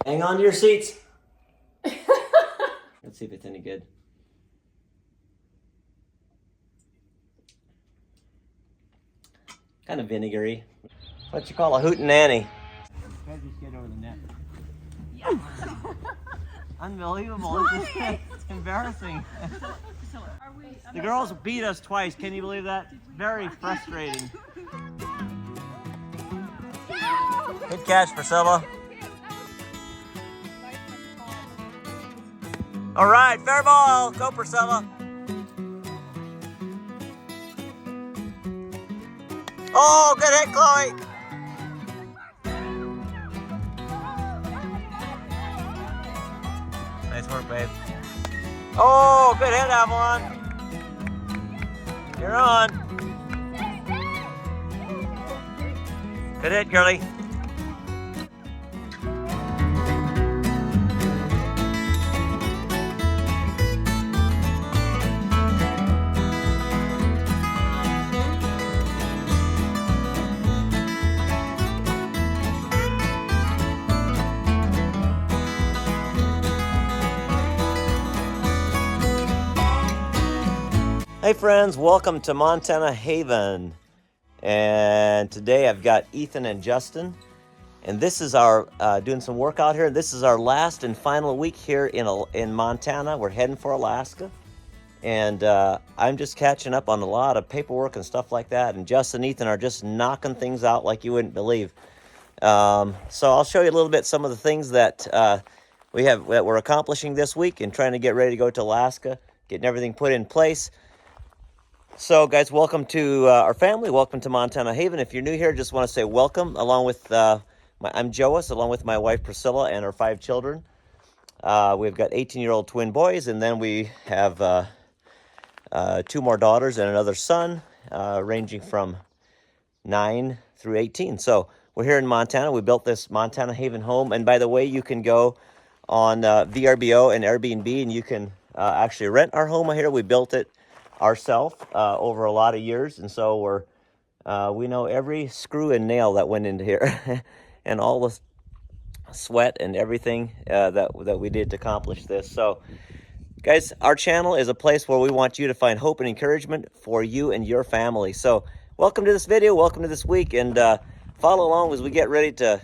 Hang on to your seats. Let's see if it's any good. Kind of vinegary. What you call a hootenanny. Try to just get over the net. Yes. Unbelievable. It's embarrassing. The girls beat us twice. Can you believe that? Very frustrating. Good catch, Priscilla. All right, fair ball. Go, Priscilla. Oh, good hit, Chloe. Nice work, babe. Oh, good hit, Avalon. You're on. Good hit, girlie. Hey friends, welcome to Montana Haven. And today I've got Ethan and Justin. And this is our, doing some work out here. This is our last and final week here in Montana. We're heading for Alaska. And I'm just catching up on a lot of paperwork and stuff like that. And Justin and Ethan are just knocking things out like you wouldn't believe. So I'll show you a little bit some of the things that we're accomplishing this week and trying to get ready to go to Alaska, getting everything put in place. So guys, welcome to our family. Welcome to Montana Haven. If you're new here, just want to say welcome. Along with, I'm Joas, along with my wife Priscilla and our 5 children. We've got 18-year-old twin boys, and then we have 2 more daughters and another son, ranging from 9 through 18. So we're here in Montana. We built this Montana Haven home. And by the way, you can go on VRBO and Airbnb, and you can actually rent our home here. We built it ourselves over a lot of years, and so we know every screw and nail that went into here and all the sweat and everything that we did to accomplish this. So guys, our channel is a place where we want you to find hope and encouragement for you and your family. So welcome to this video, welcome to this week, and follow along as we get ready to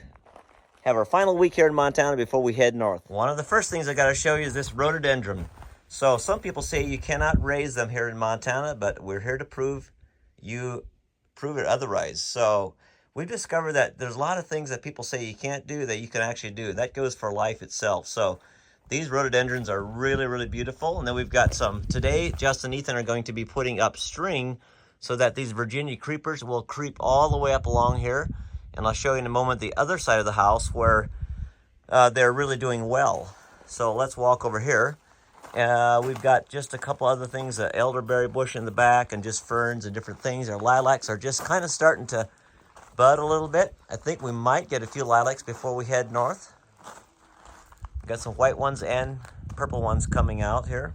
have our final week here in Montana before we head north. One of the first things I got to show you is this rhododendron. So some people say you cannot raise them here in Montana, but we're here to prove it otherwise. So we've discovered that there's a lot of things that people say you can't do that you can actually do. That goes for life itself. So these rhododendrons are really, really beautiful. And then we've got some today. Justin and Ethan are going to be putting up string so that these Virginia creepers will creep all the way up along here. And I'll show you in a moment the other side of the house where they're really doing well. So let's walk over here. We've got just a couple other things, an elderberry bush in the back and just ferns and different things. Our lilacs are just kind of starting to bud a little bit. I think we might get a few lilacs before we head north. We've got some white ones and purple ones coming out here.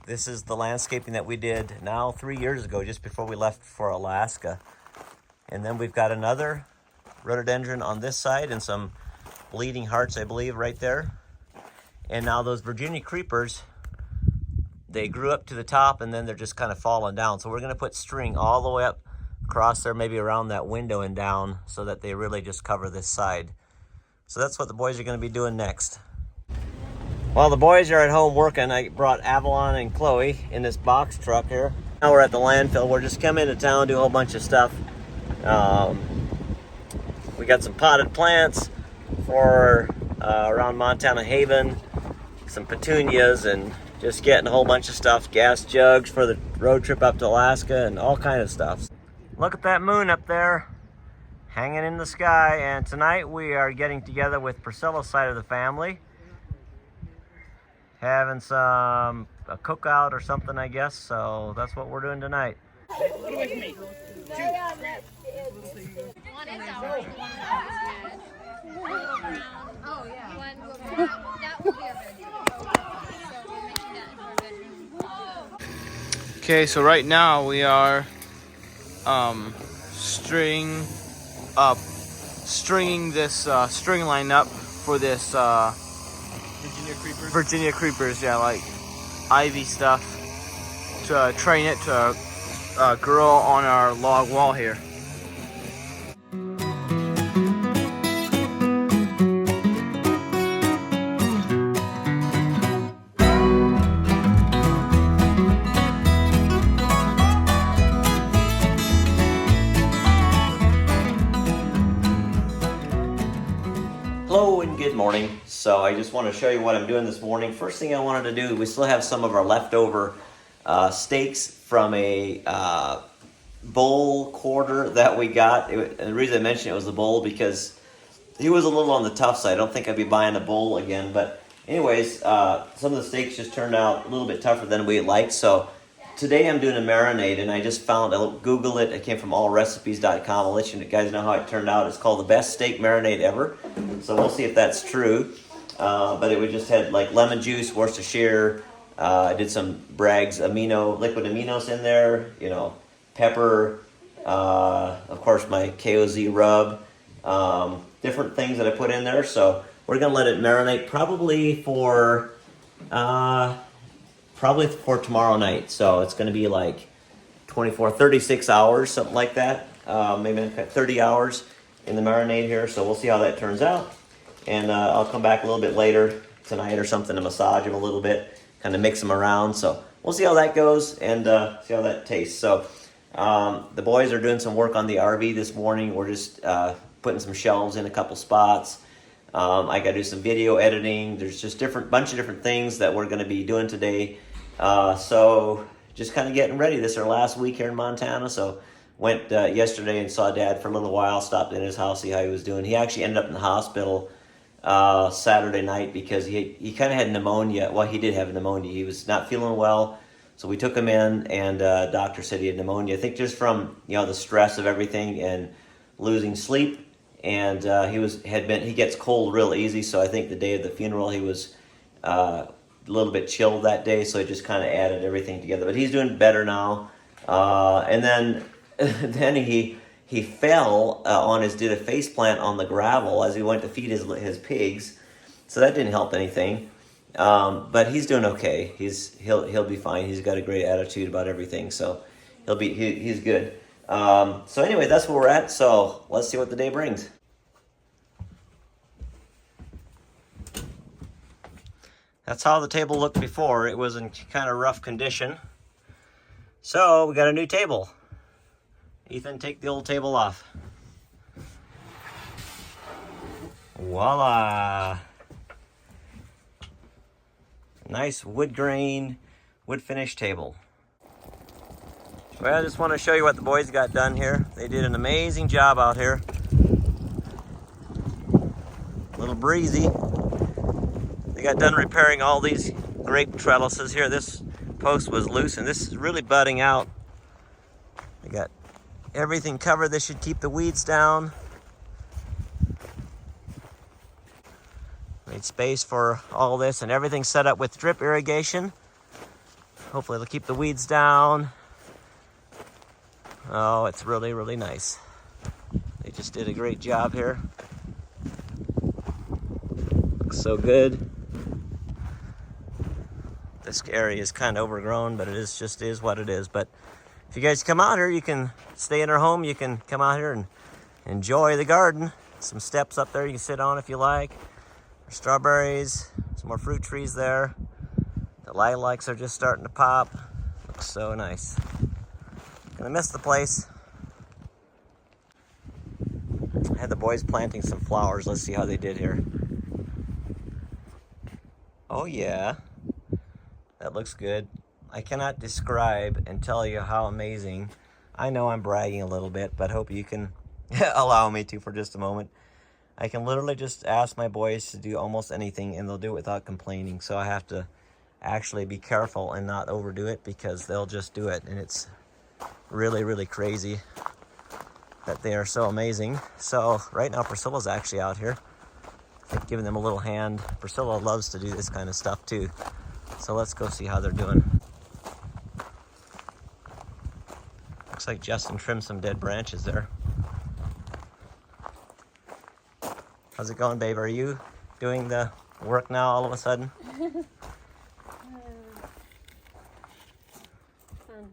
This is the landscaping that we did now 3 years ago, just before we left for Alaska. And then we've got another rhododendron on this side and some bleeding hearts, I believe, right there. And now those Virginia creepers, they grew up to the top and then they're just kind of falling down. So we're going to put string all the way up across there, maybe around that window and down, so that they really just cover this side. So that's what the boys are going to be doing next. While the boys are at home working, I brought Avalon and Chloe in this box truck here. Now we're at the landfill. We're just coming into town, do a whole bunch of stuff. We got some potted plants for around Montana Haven, some petunias, and just getting a whole bunch of stuff, gas jugs for the road trip up to Alaska and all kind of stuff. Look at that moon up there hanging in the sky. And tonight we are getting together with Priscilla's side of the family, having a cookout or something, I guess. So that's what we're doing tonight. With me. Oh yeah. Okay, so right now we are string up stringing this string line up for this Virginia creepers, yeah, like ivy stuff, to train it to grow on our log wall here. Hello and good morning. So I just want to show you what I'm doing this morning. First thing I wanted to do, we still have some of our leftover steaks from a bull quarter that we got. And the reason I mentioned it was the bull because he was a little on the tough side. I don't think I'd be buying a bull again. But anyways, some of the steaks just turned out a little bit tougher than we liked. So today I'm doing a marinade, and I just found, I'll Google it. It came from allrecipes.com. I'll let you guys know how it turned out. It's called the best steak marinade ever. So we'll see if that's true. But it would just had like lemon juice, Worcestershire. I did some Bragg's liquid aminos in there. You know, pepper. Of course, my KOZ rub. Different things that I put in there. So we're gonna let it marinate probably for tomorrow night. So it's going to be like 36 hours, something like that. Maybe 30 hours in the marinade here. So we'll see how that turns out. And I'll come back a little bit later tonight or something to massage them a little bit, kind of mix them around. So we'll see how that goes and see how that tastes. So the boys are doing some work on the RV this morning. We're just putting some shelves in a couple spots. I got to do some video editing. There's just bunch of different things that we're going to be doing today. So just kind of getting ready. This is our last week here in Montana. So went yesterday and saw Dad for a little while, stopped in his house, see how he was doing. He actually ended up in the hospital Saturday night because he kind of had pneumonia. Well, he did have pneumonia. He was not feeling well. So we took him in, and doctor said he had pneumonia. I think just from, the stress of everything and losing sleep. And he gets cold real easy. So I think the day of the funeral, he was a little bit chilled that day, so it just kind of added everything together. But he's doing better now. And then he fell did a face plant on the gravel as he went to feed his pigs. So that didn't help anything. But he's doing okay. He'll be fine. He's got a great attitude about everything, so he's good. So anyway, that's where we're at. So let's see what the day brings. That's how the table looked before. It was in kind of rough condition. So we got a new table. Ethan, take the old table off. Voila. Nice wood grain, wood finish table. Well, I just want to show you what the boys got done here. They did an amazing job out here. A little breezy. They got done repairing all these grape trellises here. This post was loose, and this is really budding out. They got everything covered. This should keep the weeds down. Made space for all this, and everything set up with drip irrigation. Hopefully it'll keep the weeds down. Oh, it's really, really nice. They just did a great job here. Looks so good. This area is kind of overgrown, but it is what it is. But if you guys come out here, you can stay in our home. You can come out here and enjoy the garden. Some steps up there you can sit on if you like. There's strawberries, some more fruit trees there. The lilacs are just starting to pop. Looks so nice. Gonna miss the place. I had the boys planting some flowers. Let's see how they did here. Oh yeah, that looks good. I cannot describe and tell you how amazing. I know I'm bragging a little bit, but hope you can allow me to for just a moment. I can literally just ask my boys to do almost anything, and they'll do it without complaining. So I have to actually be careful and not overdo it, because they'll just do it, and it's really, really crazy that they are so amazing. So right now Priscilla's actually out here. I've given them a little hand. Priscilla loves to do this kind of stuff too. So let's go see how they're doing. Looks like Justin trimmed some dead branches there. How's it going, babe? Are you doing the work now all of a sudden?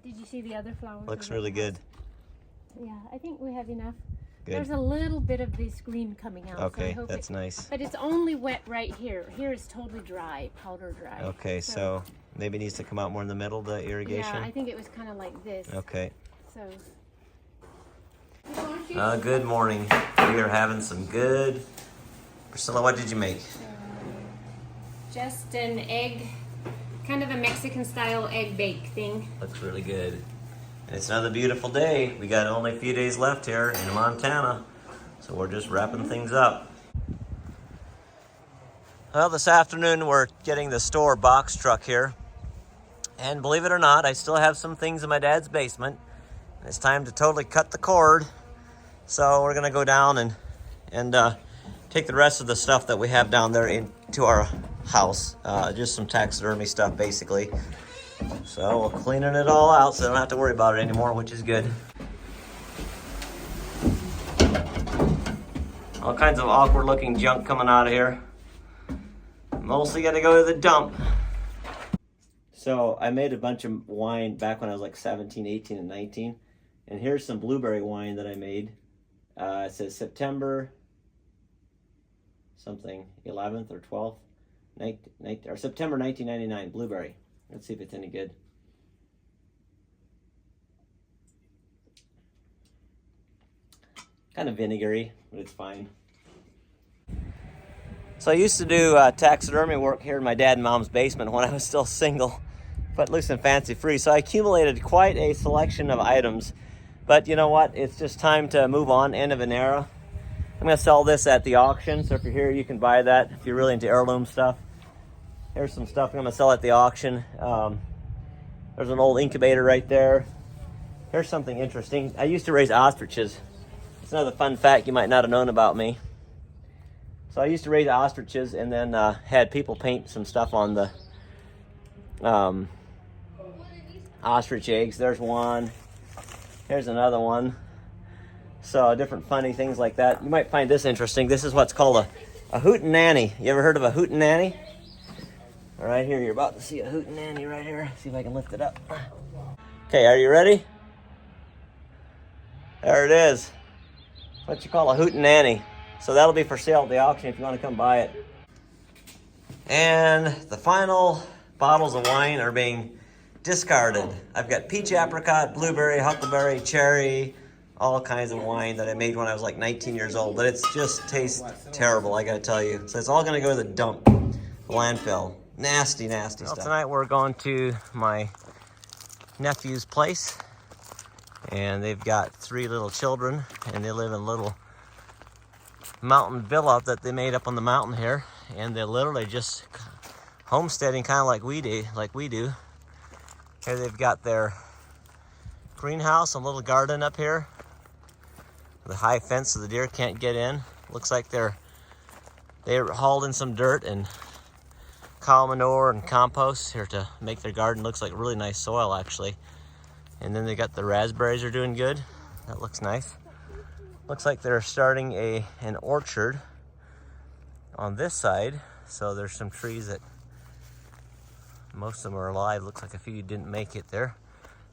Did you see the other flowers? Looks really good. Yeah, I think we have enough. Good. There's a little bit of this green coming out. Okay, so that's nice. But it's only wet right here. Here is totally dry, powder dry. Okay, so maybe it needs to come out more in the middle, the irrigation? Yeah, I think it was kind of like this. Okay. So. Good morning. We are having some good. Priscilla, what did you make? Just an egg, kind of a Mexican style egg bake thing. Looks really good. And it's another beautiful day. We got only a few days left here in Montana, so we're just wrapping things up. Well, this afternoon we're getting the store box truck here. And believe it or not, I still have some things in my dad's basement. And it's time to totally cut the cord. So we're gonna go down and take the rest of the stuff that we have down there into our house. Just some taxidermy stuff, basically. So we're cleaning it all out so I don't have to worry about it anymore, which is good. All kinds of awkward looking junk coming out of here. Mostly gonna go to the dump. So I made a bunch of wine back when I was like 17, 18, and 19. And here's some blueberry wine that I made. It says September something, 11th or 12th, or September 1999, blueberry. Let's see if it's any good. Kind of vinegary, but it's fine. So I used to do taxidermy work here in my dad and mom's basement when I was still single, but loose and fancy free. So I accumulated quite a selection of items. But you know what? It's just time to move on. End of an era. I'm going to sell this at the auction. So if you're here, you can buy that if you're really into heirloom stuff. Here's some stuff I'm going to sell at the auction. There's an old incubator right there. Here's something interesting. I used to raise ostriches. It's another fun fact you might not have known about me. So I used to raise ostriches and then had people paint some stuff on the ostrich eggs. There's one. Here's another one. So different funny things like that. You might find this interesting. This is what's called a hootenanny. You ever heard of a hootenanny? Right here, you're about to see a hootenanny right here. See if I can lift it up. Okay, are you ready? There it is. What you call a hootenanny. So that'll be for sale at the auction if you want to come buy it. And the final bottles of wine are being discarded. I've got peach apricot, blueberry, huckleberry, cherry, all kinds of wine that I made when I was like 19 years old. But it's just tastes terrible, I gotta tell you. So it's all gonna go to the dump, the landfill. Nasty, nasty stuff. Tonight we're going to my nephew's place. And they've got 3 little children. And they live in a little mountain villa that they made up on the mountain here. And they're literally just homesteading kind of like we do. Here they've got their greenhouse, a little garden up here. The high fence so the deer can't get in. Looks like they hauled in some dirt and cow manure and compost here to make their garden. Looks like really nice soil actually. And then they got the raspberries are doing good. That looks nice. Looks like they're starting an orchard on this side. So there's some trees that most of them are alive. Looks like a few didn't make it there.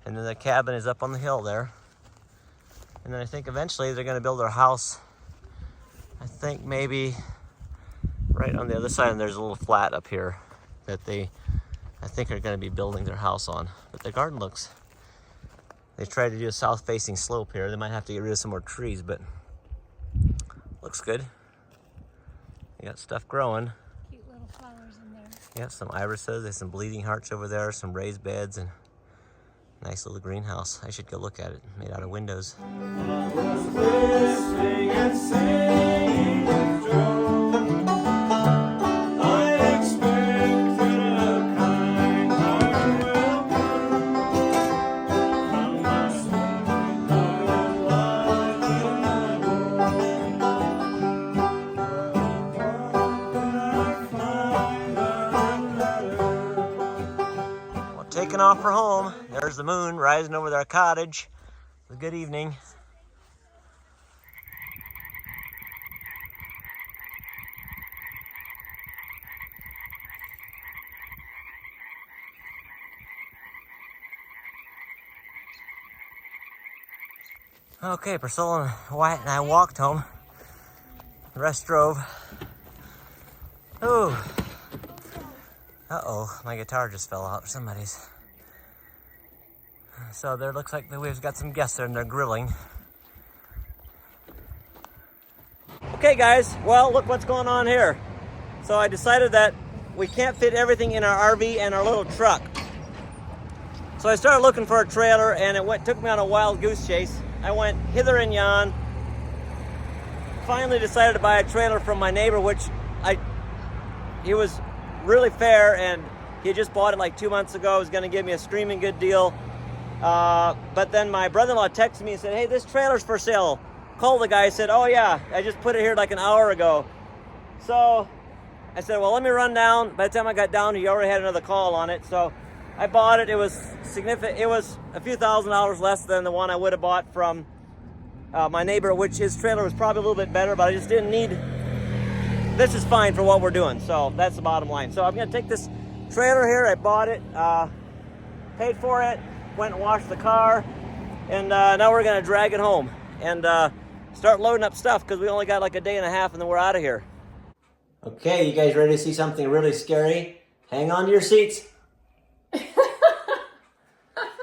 And then the cabin is up on the hill there. And then I think eventually they're going to build their house. I think maybe right on the other side, and there's a little flat up here that I think are going to be building their house on. But the garden looks, they tried to do a south-facing slope here. They might have to get rid of some more trees, but looks good. They got stuff growing. Cute little flowers in there. Yeah, some irises, there's some bleeding hearts over there, some raised beds, and nice little greenhouse. I should go look at it, made out of windows. Taking off for home. There's the moon rising over their cottage. Good evening. Okay, Priscilla and Wyatt and I walked home. The rest drove. Ooh. Uh-oh, my guitar just fell out. Somebody's. So there looks like we've got some guests there and they're grilling. Okay guys, well look what's going on here. So I decided that we can't fit everything in our RV and our little truck. So I started looking for a trailer and it took me on a wild goose chase. I went hither and yon. Finally decided to buy a trailer from my neighbor, which he was really fair and he just bought it like 2 months ago. He was gonna give me a screaming good deal. But then my brother-in-law texted me and said, hey, this trailer's for sale. Called the guy, I said, oh yeah, I just put it here like an hour ago. So I said, well, let me run down. By the time I got down, he already had another call on it. So I bought it. It was significant. It was a few $1,000s less than the one I would have bought from my neighbor, which his trailer was probably a little bit better, but I just didn't need. This is fine for what we're doing. So that's the bottom line. So I'm gonna take this trailer here. I bought it, paid for it, went and washed the car, and now we're gonna drag it home and start loading up stuff because we only got like a day and a half and then we're out of here. Okay, you guys ready to see something really scary? Hang on to your seats.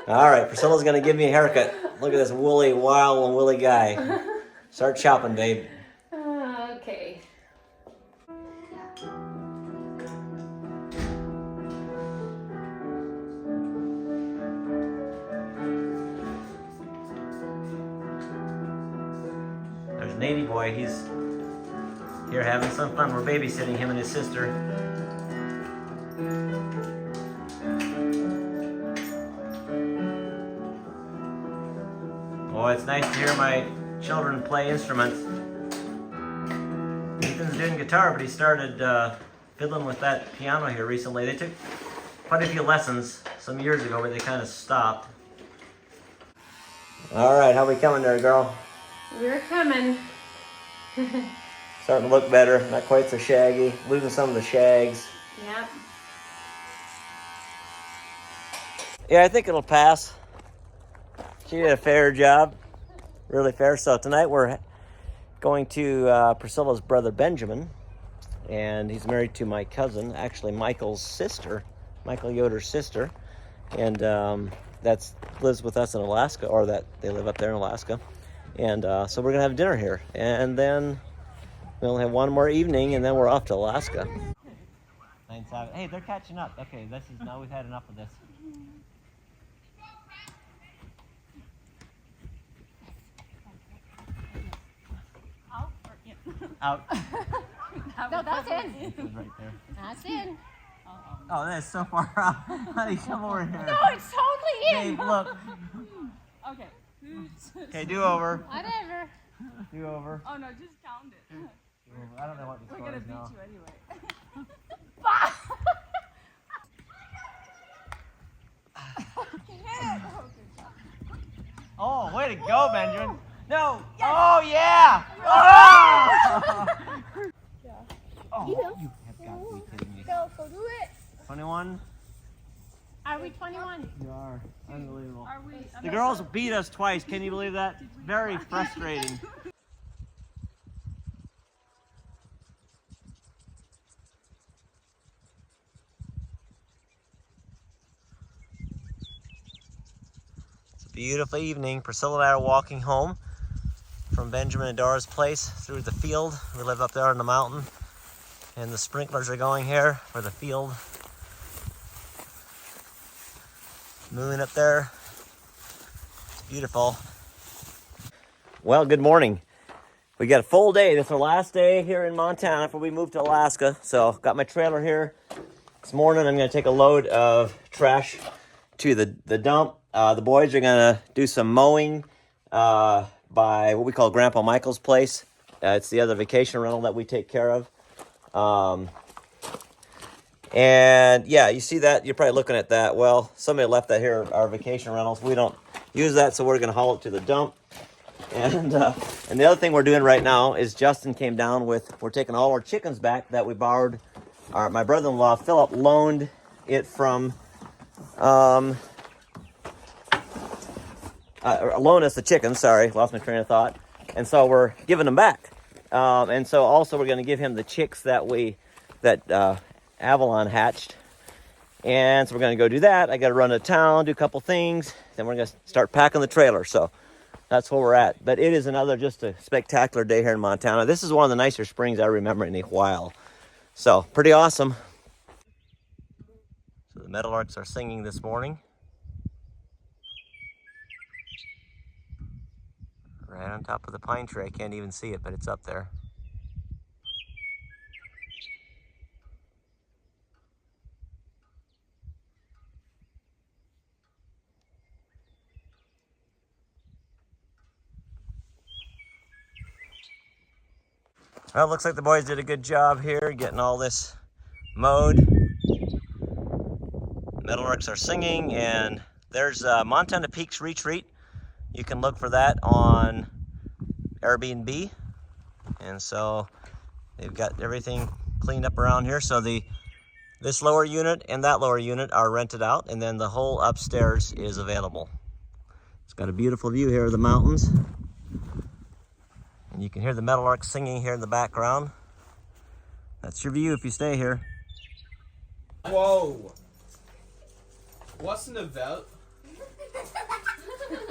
All right, Priscilla's gonna give me a haircut. Look at this woolly, wild and woolly guy. Start chopping, babe. Okay. There's Navy boy. He's here having some fun. We're babysitting him and his sister. Oh, it's nice to hear my children play instruments. Ethan's doing guitar, but he started fiddling with that piano here recently. They took quite a few lessons some years ago, but they kind of stopped. All right, how we coming there, girl? We're coming. Starting to look better, not quite so shaggy. Losing some of the shags. Yep. Yeah, I think it'll pass. She did a fair job, really fair. So tonight we're going to Priscilla's brother Benjamin, and he's married to my cousin, actually Michael's sister, Michael Yoder's sister, and that's lives with us in Alaska, or that they live up there in Alaska. And so we're gonna have dinner here, and then we only have one more evening, and then we're off to Alaska. 9-7. Hey, they're catching up. Okay, this is now we've had enough of this. Out. No, that's in. It was right there. That's in. Oh, that is so far out. Honey, come over here. No, it's totally in. Babe, look. Okay. Okay, do over. Whatever. Do over. Oh no, just count it. Do over. I don't know what the We're score gonna is beat now. you anyway. Oh, way to go, Benjamin. No. Yes. Oh, yeah. Oh! Oh, you have got to be kidding me. Go do it. 21? Are we 21? You are. Unbelievable. Are we? The girls beat us twice. Can you believe that? Very frustrating. It's a beautiful evening. Priscilla and I are walking home from Benjamin and Dora's place through the field. We live up there on the mountain, and the sprinklers are going here for the field. Moon up there. It's beautiful. Well, good morning. We got a full day. This is our last day here in Montana before we move to Alaska. So got my trailer here. This morning I'm going to take a load of trash to the dump. The boys are going to do some mowing by what we call Grandpa Michael's place. It's the other vacation rental that we take care of. And yeah, you see that? You're probably looking at that. Well, somebody left that here, our vacation rentals. We don't use that, so we're going to haul it to the dump. And the other thing we're doing right now is Justin came down with, we're taking all our chickens back that we borrowed. My brother-in-law, Philip, loaned it from loan us the chickens. Sorry, lost my train of thought. And so we're giving them back. And so also we're going to give him the chicks that Avalon hatched. And so we're going to go do that. I got to run to town, do a couple things. Then we're going to start packing the trailer. So that's where we're at. But it is just a spectacular day here in Montana. This is one of the nicer springs I remember in a while. So pretty awesome. So the meadowlarks are singing this morning. Right on top of the pine tree. I can't even see it, but it's up there. Well, it looks like the boys did a good job here getting all this mowed. Meadowlarks are singing, and there's Montana Peaks Retreat. You can look for that on Airbnb. And so they've got everything cleaned up around here. So this lower unit and that lower unit are rented out, and then the whole upstairs is available. It's got a beautiful view here of the mountains. And you can hear the meadowlarks singing here in the background. That's your view if you stay here. Whoa! What's in the belt?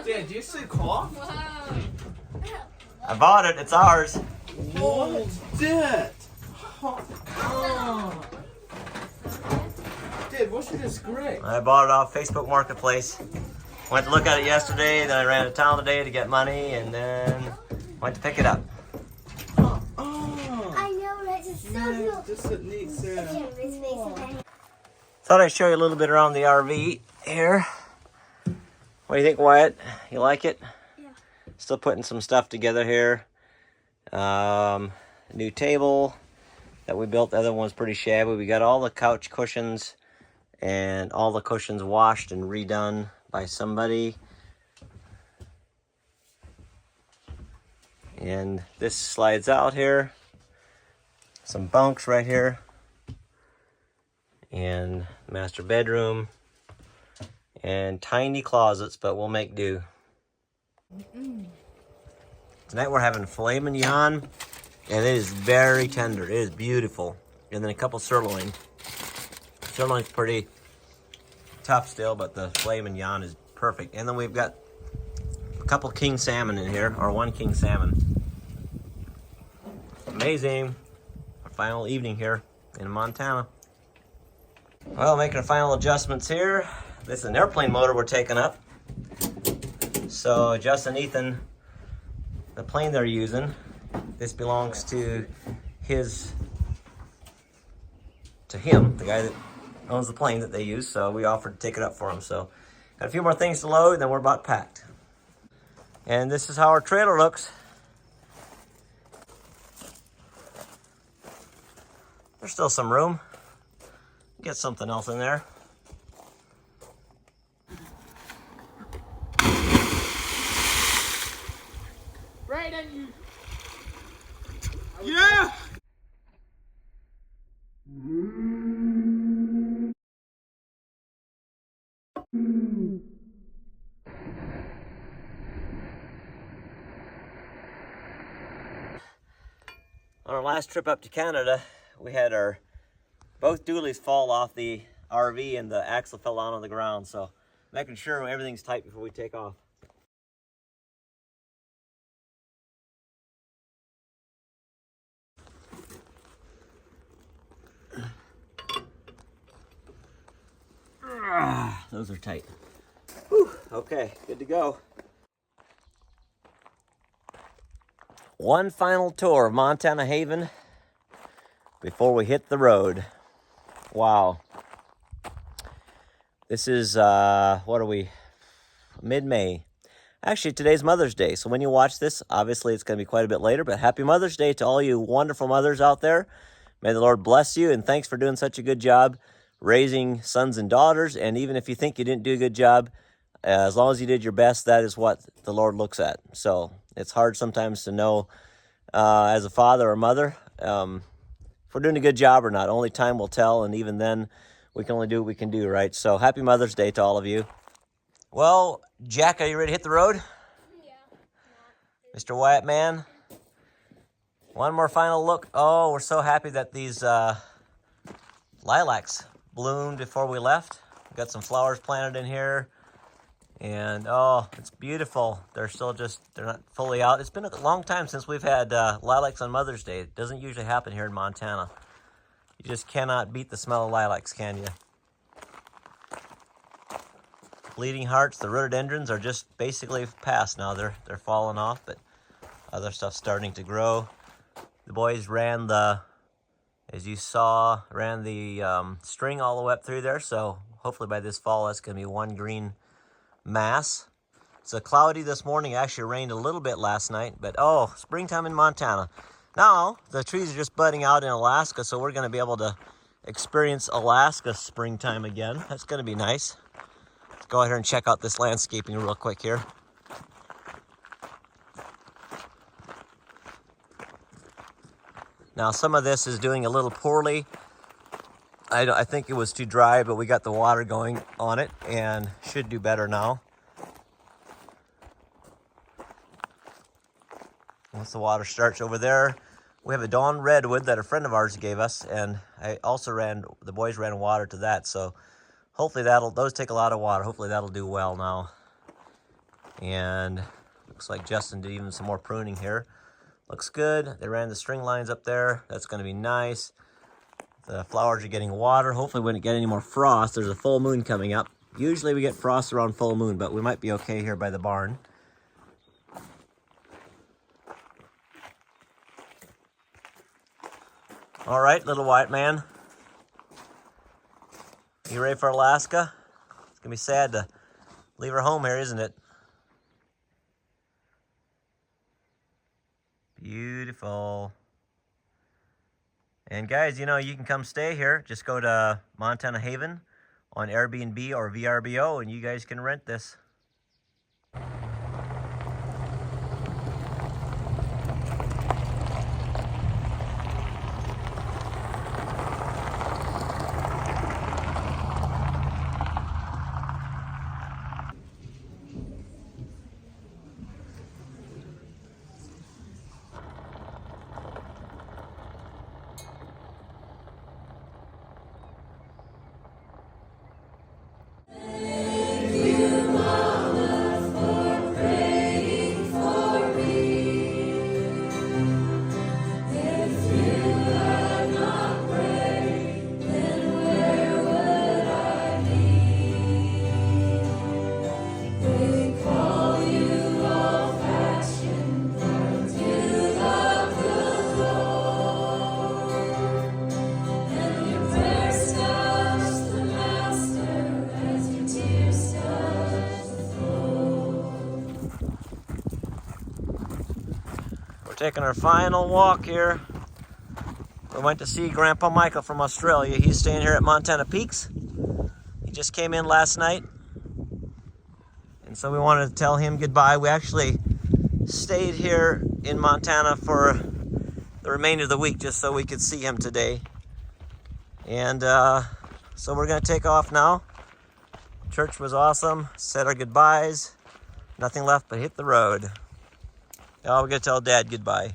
Dad, do you see a car? Wow. I bought it. It's ours. What's that? Oh. Dad, what's this great? I bought it off Facebook Marketplace. Went to look at it yesterday, then I ran to town today to get money, and then went to pick it up. I know, right? It's so cool. This is neat, Sarah. Thought I'd show you a little bit around the RV here. What do you think, Wyatt? You like it? Yeah. Still putting some stuff together here. New table that we built. The other one's pretty shabby. We got all the couch cushions and all the cushions washed and redone by somebody. And this slides out here. Some bunks right here. And master bedroom. And tiny closets, but we'll make do. Tonight we're having filet mignon, and it is very tender. It is beautiful. And then a couple sirloin. Sirloin's pretty tough still, but the filet mignon is perfect. And then we've got a couple king salmon in here, or one king salmon. Amazing. Our final evening here in Montana. Well, making our final adjustments here. This is an airplane motor we're taking up. So Justin, Ethan, the plane they're using, this belongs to him, the guy that owns the plane that they use. So we offered to take it up for him. So got a few more things to load, and then we're about packed. And this is how our trailer looks. There's still some room. Get something else in there. Right at you. Yeah! On our last trip up to Canada, we had both dualies fall off the RV and the axle fell down on the ground. So making sure everything's tight before we take off. Those are tight. Whew, okay, good to go. One final tour of Montana Haven before we hit the road. Wow. This is, what are we? Mid-May. Actually, today's Mother's Day. So when you watch this, obviously it's going to be quite a bit later, but happy Mother's Day to all you wonderful mothers out there. May the Lord bless you, and thanks for doing such a good job raising sons and daughters. And even if you think you didn't do a good job, as long as you did your best, that is what the Lord looks at. So it's hard sometimes to know as a father or mother if we're doing a good job or not. Only time will tell, and even then, we can only do what we can do, right? So happy Mother's Day to all of you. Well, Jack, are you ready to hit the road? Yeah. Mr. Wyatt Man? One more final look. Oh, we're so happy that these lilacs bloomed before we left. We've got some flowers planted in here. And oh, it's beautiful. They're not fully out. It's been a long time since we've had lilacs on Mother's Day. It doesn't usually happen here in Montana. You just cannot beat the smell of lilacs, can you? Bleeding hearts, the rhododendrons are just basically past now. They're falling off, but other stuff's starting to grow. The boys ran as you saw, string all the way up through there. So hopefully by this fall, that's going to be one green mass. It's cloudy this morning. It actually rained a little bit last night, but oh, springtime in Montana. Now the trees are just budding out in Alaska, so we're going to be able to experience Alaska springtime again. That's going to be nice. Let's go out here and check out this landscaping real quick here. Now some of this is doing a little poorly. I think it was too dry, but we got the water going on it and should do better now. Once the water starts over there, we have a dawn redwood that a friend of ours gave us, and the boys ran water to that, so hopefully those take a lot of water. Hopefully that'll do well now. And looks like Justin did even some more pruning here. Looks good. They ran the string lines up there. That's going to be nice. The flowers are getting water. Hopefully we won't get any more frost. There's a full moon coming up. Usually we get frost around full moon, but we might be okay here by the barn. All right, little white man. You ready for Alaska? It's going to be sad to leave her home here, isn't it? Beautiful. And guys, you can come stay here. Just go to Montana Haven on Airbnb or VRBO, and you guys can rent this. We're taking our final walk here. We went to see Grandpa Michael from Australia. He's staying here at Montana Peaks. He just came in last night. And so we wanted to tell him goodbye. We actually stayed here in Montana for the remainder of the week just so we could see him today. And so we're going to take off now. Church was awesome. Said our goodbyes. Nothing left but hit the road. Oh, we're going to tell Dad goodbye.